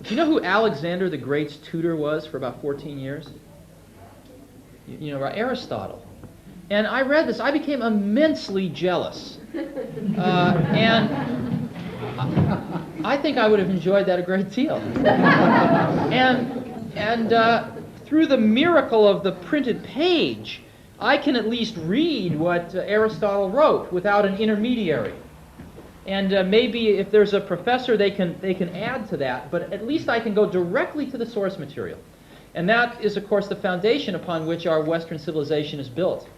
Do you know who Alexander the Great's tutor was for about 14 years? You know, Aristotle. And I read this. I became immensely jealous. And I think I would have enjoyed that a great deal. And through the miracle of the printed page, I can at least read what Aristotle wrote without an intermediary. And maybe if there's a professor, they can add to that. But at least I can go directly to the source material. And that is, of course, the foundation upon which our Western civilization is built.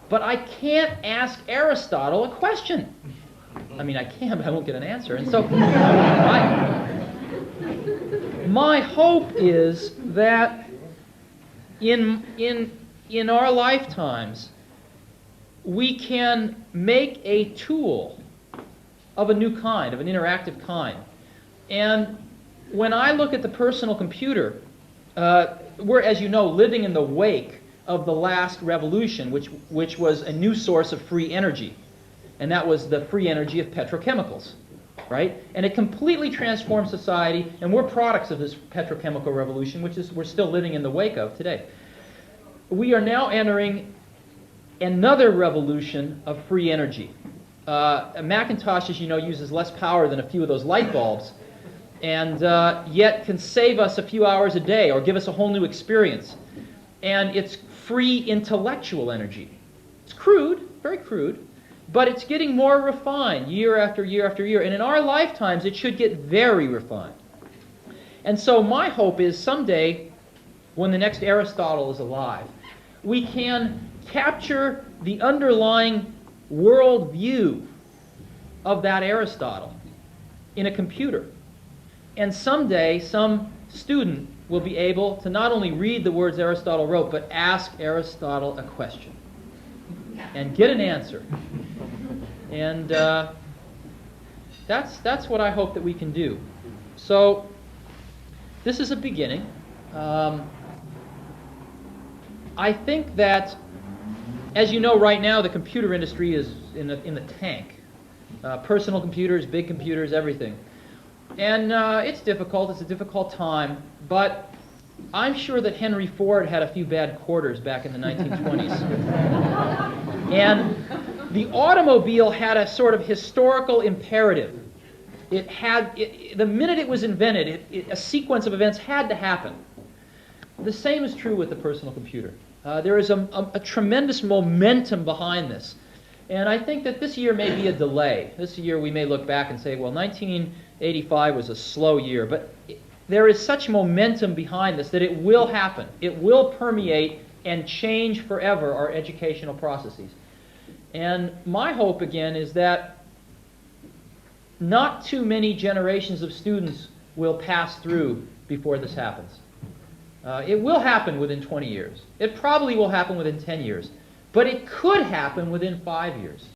But I can't ask Aristotle a question. I mean, I can, but I won't get an answer. And so my hope is that in our lifetimes, we can make a tool of a new kind, of an interactive kind. And when I look at the personal computer, we're, as you know, living in the wake of the last revolution, which was a new source of free energy. And that was the free energy of petrochemicals, right? And it completely transformed society, and we're products of this petrochemical revolution, which is we're still living in the wake of today. We are now entering another revolution of free energy. A Macintosh, as you know, uses less power than a few of those light bulbs, and yet can save us a few hours a day or give us a whole new experience. And it's free intellectual energy. It's crude, very crude, but it's getting more refined year after year after year. And in our lifetimes, it should get very refined. And so my hope is someday, when the next Aristotle is alive, we can capture the underlying world view of that Aristotle in a computer. And someday, some student will be able to not only read the words Aristotle wrote, but ask Aristotle a question and get an answer. And that's what I hope that we can do. So this is a beginning. I think that, as you know, right now the computer industry is in the tank. Personal computers, big computers, everything. And it's difficult. It's a difficult time. But I'm sure that Henry Ford had a few bad quarters back in the 1920s. And the automobile had a sort of historical imperative. It had, the minute it was invented, a sequence of events had to happen. The same is true with the personal computer. There is a tremendous momentum behind this. And I think that this year may be a delay. This year we may look back and say, well, 1985 was a slow year. But there is such momentum behind this that it will happen. It will permeate and change forever our educational processes. And my hope, again, is that not too many generations of students will pass through before this happens. It will happen within 20 years. It probably will happen within 10 years. But it could happen within 5 years.